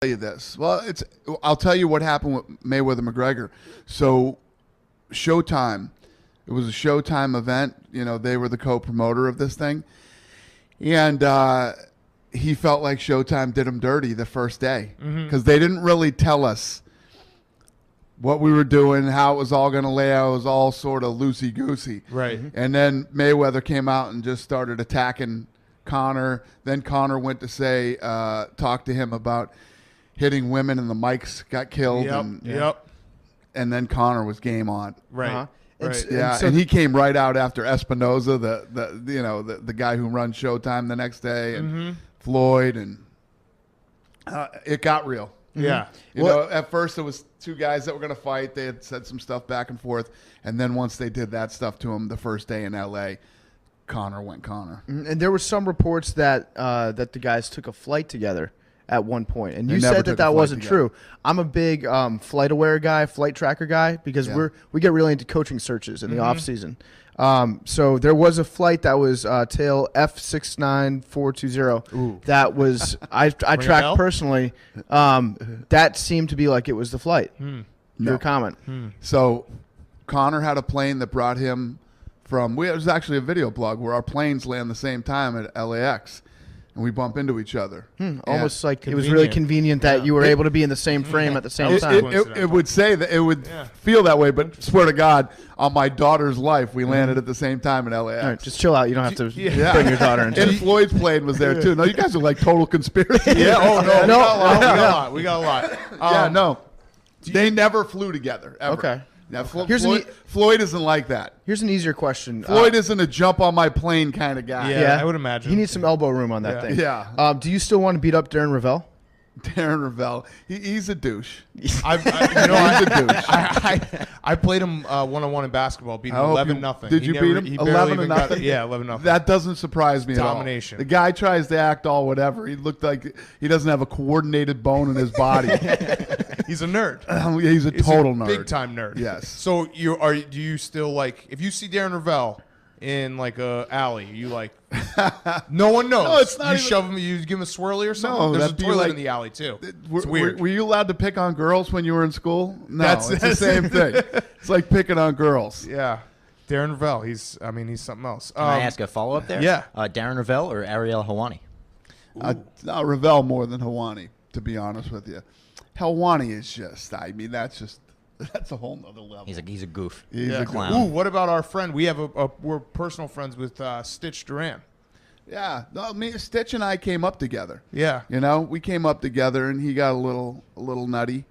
tell you this. Well, I'll tell you what happened with Mayweather McGregor. So Showtime, it was a Showtime event. You know, they were the co-promoter of this thing. And he felt like Showtime did him dirty the first day because they didn't really tell us what we were doing, how it was all going to lay out. It was all sort of loosey-goosey. Right. And then Mayweather came out and just started attacking Conor. Then Conor went to say, talk to him about hitting women, and the mics got killed. And then Conor was game on. Right. Uh-huh. Right. And he came right out after Espinoza, the guy who runs Showtime the next day, and Floyd, and it got real. Yeah. You know, at first it was two guys that were going to fight. They had said some stuff back and forth, and then once they did that stuff to him the first day in L.A., Conor went Conor. And there were some reports that that the guys took a flight together at one point, and They you never said took that a flight wasn't together. true. I'm a big flight aware guy, flight tracker guy, because we get really into coaching searches in the off season. So there was a flight that was tail F69420. That was I tracked personally. That seemed to be like it was the flight. Your comment. So Conor had a plane that brought him from. It was actually a video blog where our planes land the same time at LAX. And we bump into each other. Almost like it was really convenient that you were able to be in the same frame at the same time. It would say that it would feel that way, but swear to God, on my daughter's life, we landed at the same time in LAX. All right, just chill out. You don't have to bring your daughter into And it. Floyd's plane was there too. No, you guys are like total conspiracy. Yeah. Oh no. We got a lot. No. They never flew together. Ever. Okay. Now, Here's Floyd isn't like that. Here's an easier question. Floyd isn't a jump on my plane kind of guy. Yeah, I would imagine. He needs some elbow room on that thing. Yeah. Do you still want to beat up Darren Ravel? Darren Ravel, he's a douche. He's a douche. I played him one-on-one in basketball, beat him 11-0. Did you beat him 11-0? Yeah, 11-0. That doesn't surprise me Domination. at all. The guy tries to act all whatever. He looked like he doesn't have a coordinated bone in his body. He's a nerd. He's a total nerd. Big time nerd. Yes. So do you still like if you see Darren Ravel in like a alley, you like no one knows. No, it's not you even, shove him, you give him a swirly or something. No, There's a that'd be toilet like, in the alley too. It's weird. Were you allowed to pick on girls when you were in school? No, That's it's the same thing. It's like picking on girls. Yeah. Darren Ravel, he's something else. Can I ask a follow-up there? Yeah. Darren Ravel or Ariel Helwani? Ravel more than Helwani, to be honest with you. Helwani is just, that's a whole nother level. He's a goof. He's a clown. Ooh, what about our friend? We have we're personal friends with Stitch Duran. Yeah, no, Stitch and I came up together. Yeah. You know, we came up together, and he got a little nutty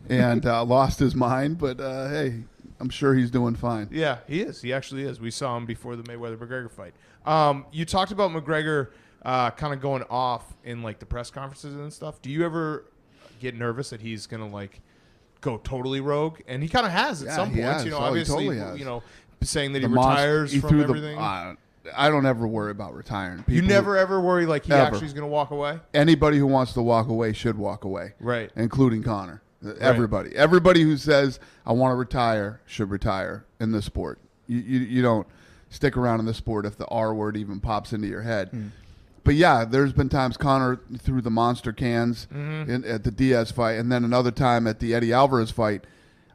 and lost his mind. But, hey, I'm sure he's doing fine. Yeah, he is. He actually is. We saw him before the Mayweather-McGregor fight. You talked about McGregor kind of going off in, like, the press conferences and stuff. Do you ever get nervous that he's going to, like, go totally rogue? And he kind of has at some points. Has. You know, he obviously, totally has. you know, saying that he retires from everything. I don't ever worry about retiring. You never ever worry like he actually is going to walk away? Anybody who wants to walk away should walk away. Right. Including Conor. Everybody. Right. Everybody who says, I want to retire, should retire in this sport. You don't stick around in this sport if the R word even pops into your head. But, yeah, there's been times Conor threw the monster cans at the Diaz fight, and then another time at the Eddie Alvarez fight,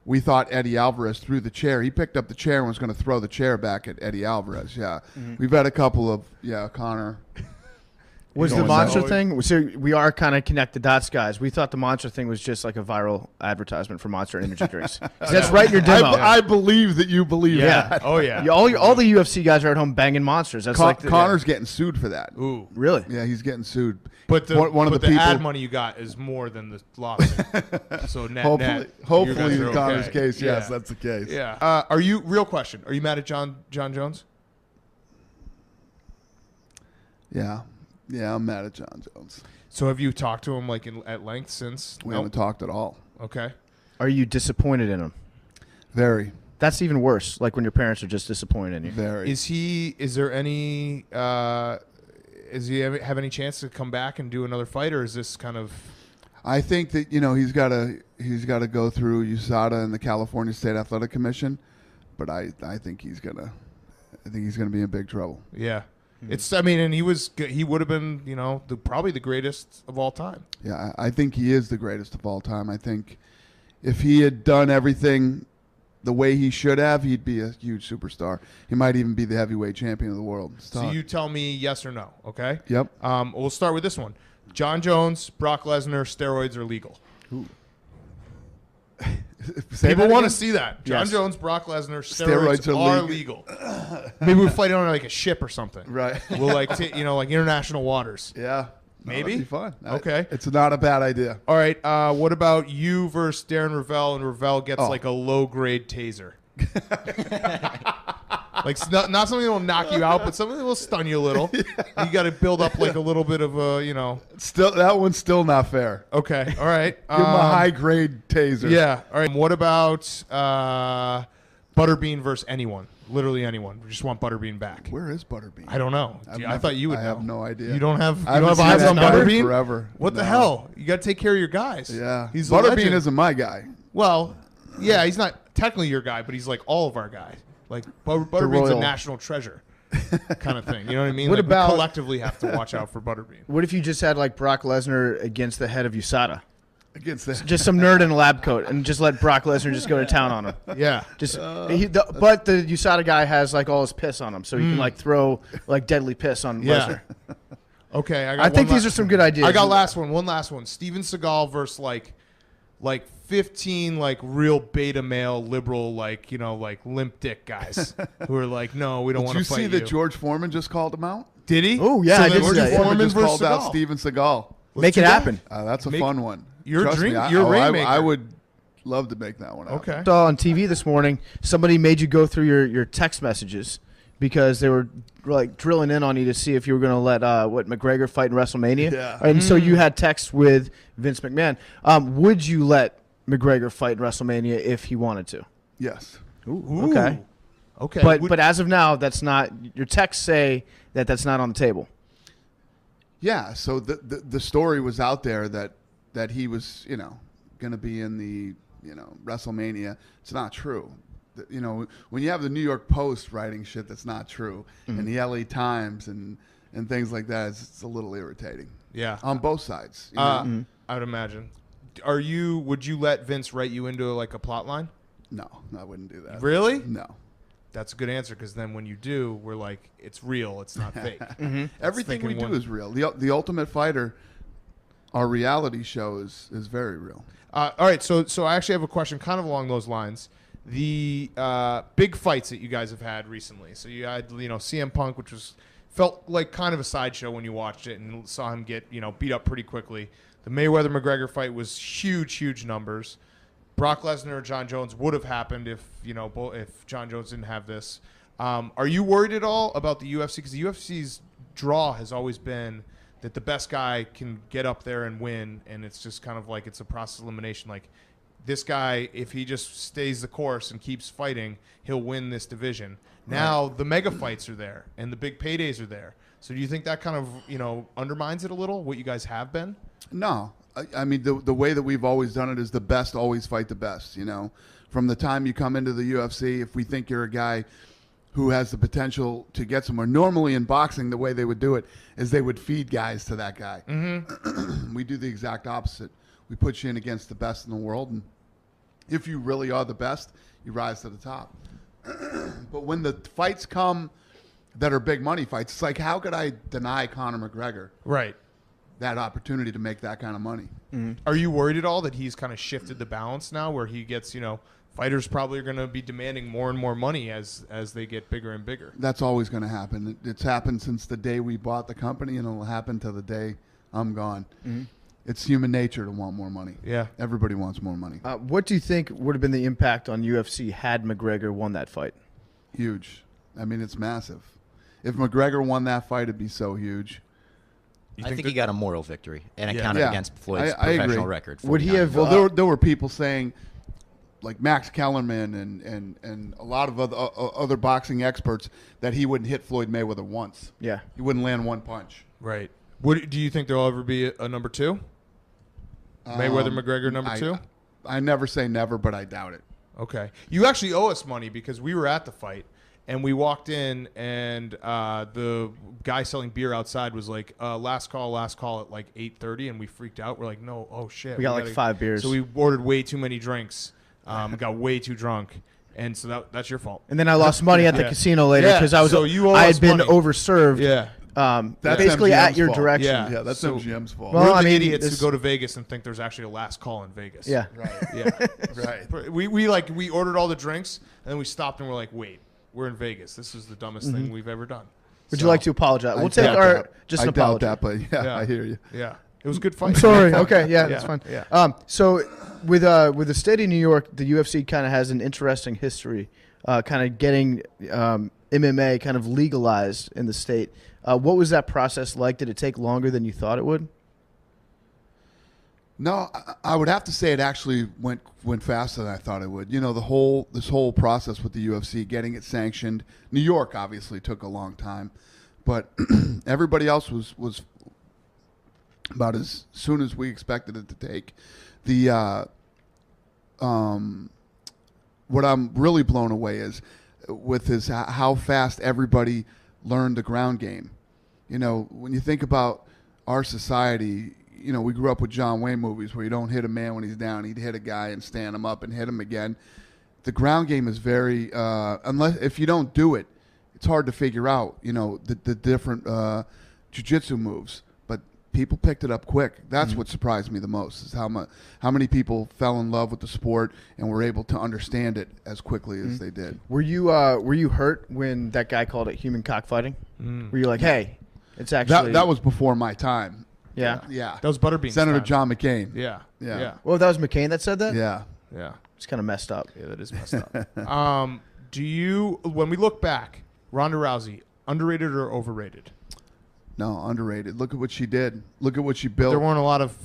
we thought Eddie Alvarez threw the chair. He picked up the chair and was going to throw the chair back at Eddie Alvarez. Yeah. We've had a couple of, Conor. Was the monster thing? So we are kind of connect the dots, guys. We thought the monster thing was just like a viral advertisement for Monster energy drinks. That's right in your demo. I believe that you believe that. Oh, yeah. All the UFC guys are at home banging monsters. That's Conor's getting sued for that. Ooh. Really? Yeah, he's getting sued. But one of the people, ad money you got is more than the lawsuit. So hopefully in Conor's case, yes, that's the case. Yeah. Real question, are you mad at John Jones? Yeah. Yeah, I'm mad at John Jones. So have you talked to him like at length since? We haven't talked at all. Okay. Are you disappointed in him? Very. That's even worse. Like when your parents are just disappointed in you. Very. Is he have any chance to come back and do another fight, or is this kind of? I think that he's got to go through USADA and the California State Athletic Commission, but I think he's gonna be in big trouble. Yeah. It's, I mean, and he would have been, probably the greatest of all time. Yeah, I think he is the greatest of all time. I think if he had done everything the way he should have, he'd be a huge superstar. He might even be the heavyweight champion of the world. So you tell me yes or no, okay? Yep. We'll start with this one. John Jones, Brock Lesnar, steroids are legal. Ooh. People want to see that. John Yes. Jones, Brock Lesnar, steroids are are legal. Maybe we'll fight on like a ship or something. Right. We'll like international waters. Yeah. Maybe? That'd be fun. Okay. It's not a bad idea. All right. What about you versus Darren Ravel, and Ravel gets Oh. like a low grade taser? Like not something that will knock you out, but something that will stun you a little. You got to build up like a little bit of a. Still, that one's still not fair. Okay. All right. Give him a high grade taser. Yeah. All right. What about Butterbean versus anyone? Literally anyone. We just want Butterbean back. Where is Butterbean? I don't know. I thought you would know. I have no idea. You don't have haven't eyes seen on that guy Butterbean? forever. What the No. hell? You got to take care of your guys. Yeah. He's a Butterbean legend. isn't my guy. Well, yeah, he's not technically your guy, but he's like all of our guys. Like Butterbean's a royal. national treasure kind of thing. You know what I mean? What Like, about- we collectively have to watch out for Butterbean. What if you just had like Brock Lesnar against the head of USADA? Against that. Just some nerd in a lab coat, and just let Brock Lesnar just go to town on him. Yeah. Just, but the USADA guy has like all his piss on him, so he can like throw like deadly piss on Yeah. Lesnar. Okay. I think these are some good ideas. I got one last one. Steven Seagal versus like 15 like real beta male liberal like limp dick guys who are like, no, we don't want Did to you fight see you. that George Foreman just called him out? Did he? Oh, yeah, so I then did see George that. Foreman just versus called out Seagal. Steven Seagal. Make do it that. happen. That's a Make- fun one. You're a Trust dream- me, you're a I rainmaker. would love to make that one up. Okay. Saw on TV this morning, somebody made you go through your text messages because they were like drilling in on you to see if you were going to let McGregor fight in WrestleMania. Yeah. And so you had texts with Vince McMahon. Would you let McGregor fight in WrestleMania if he wanted to? Yes. Ooh. Okay. Okay. But as of now, that's not your texts say that's not on the table. Yeah. So the story was out there that he was going to be in the WrestleMania. It's not true. When you have the New York Post writing shit that's not true, and the LA Times and things like that, it's a little irritating. yeah. On both sides. you know? I would imagine. Would you let Vince write you into like a plot line? No, I wouldn't do that. Really? No. That's a good answer, because then when you do, we're like, it's real, it's not fake. Everything we thinking do is real. The Ultimate Fighter, our reality show is very real. All right, so I actually have a question kind of along those lines. The big fights that you guys have had recently. So you had CM Punk, which felt like kind of a sideshow when you watched it and saw him get beat up pretty quickly. The Mayweather McGregor fight was huge numbers. Brock Lesnar or John Jones would have happened if John Jones didn't have this. Are you worried at all about the UFC? Because the UFC's draw has always been that the best guy can get up there and win, and it's just kind of like it's a process of elimination. Like this guy, if he just stays the course and keeps fighting, he'll win this division. Now the mega fights are there and the big paydays are there. So do you think that kind of undermines it a little? What you guys have been? No. I mean, the way that we've always done it is the best always fight the best, From the time you come into the UFC, if we think you're a guy who has the potential to get somewhere. Normally in boxing, the way they would do it is they would feed guys to that guy. Mm-hmm. We do the exact opposite. We put you in against the best in the world, and if you really are the best, you rise to the top. But when the fights come that are big money fights, it's like, how could I deny Conor McGregor Right. that opportunity to make that kind of money? Are you worried at all that he's kind of shifted the balance now, where he gets, fighters probably are going to be demanding more and more money as they get bigger and bigger? That's always going to happen. It's happened since the day we bought the company, and it'll happen till the day I'm gone. Mm-hmm. It's human nature to want more money. Yeah. Everybody wants more money. What do you think would have been the impact on UFC had McGregor won that fight? Huge. I mean, it's massive. If McGregor won that fight, it'd be so huge. I think he got a moral victory, and it Yeah. could Yeah. against Floyd's I agree. professional record. Would he 49. have- Well, there were people saying, like Max Kellerman and a lot of other boxing experts, that he wouldn't hit Floyd Mayweather once. Yeah. He wouldn't land one punch. Right. Do you think there'll ever be a number two? Mayweather McGregor number two? I never say never, but I doubt it. Okay. You actually owe us money because we were at the fight, And we walked in, and the guy selling beer outside was like, last call at like 8:30, and we freaked out. We're like, no, oh shit. We got like 5 beers. So we ordered way too many drinks, got way too drunk, and so that's your fault. And then I lost money at the casino later Yeah, because I was so you owe I us had been money. overserved. Yeah. That's basically MGM's at your fault. direction. Yeah. Yeah, that's So- MGM's fault. Well, We're I the mean, idiots this- who go to Vegas and think there's actually a last call in Vegas. Yeah. right. Yeah. Right. We ordered all the drinks, and then we stopped and we're like, wait, we're in Vegas. This is the dumbest Mm-hmm. thing we've ever done. Would So, you like to apologize? We'll I take doubt our that. just I an doubt apology. that, but yeah, I hear you. Yeah. It was a good fight. I'm sorry. Okay, yeah, that's fine. Yeah. So with the state of New York, the UFC kind of has an interesting history, kind of getting MMA kind of legalized in the state. What was that process like? Did it take longer than you thought it would? No, I would have to say it actually went faster than I thought it would. You know, this whole process with the UFC, getting it sanctioned. New York obviously took a long time, but everybody else was about as soon as we expected it to take. What I'm really blown away is how fast everybody learned the ground game. You know, when you think about our society, you know, we grew up with John Wayne movies where you don't hit a man when he's down. He'd hit a guy and stand him up and hit him again. The ground game is very, unless if you don't do it, it's hard to figure out, you know, the different jiu-jitsu moves. But people picked it up quick. That's what surprised me the most, is how many people fell in love with the sport and were able to understand it as quickly as they did. Were you hurt when that guy called it human cockfighting? Were you like, hey, it's actually That was before my time. yeah. Yeah. That was Butterbean's Senator time. John McCain. Yeah. Yeah. Yeah. Well, that was McCain that said that. Yeah. Yeah. It's kind of messed up. Yeah, that is messed up. When we look back, Ronda Rousey, underrated or overrated? No, underrated. Look at what she did. Look at what she built. There weren't a lot of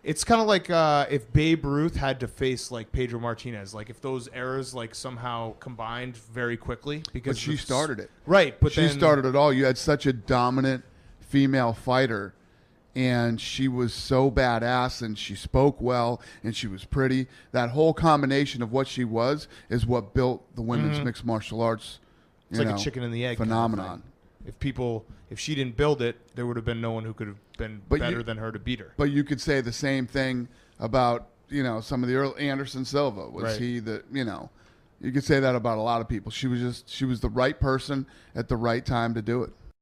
it's kind of like if Babe Ruth had to face like Pedro Martinez, like if those eras like somehow combined very quickly because But she started it. Right, but She then started it all. You had such a dominant female fighter, and she was so badass, and she spoke well, and she was pretty. That whole combination of what she was is what built the women's mixed martial arts. it's like a chicken and the egg kind of phenomenon. thing. If she didn't build it, there would have been no one who could have been better than her to beat her. But you could say the same thing about, you know, some of the early Anderson Silva. Was Right. he the, you know, you could say that about a lot of people. She was the right person at the right time to do it.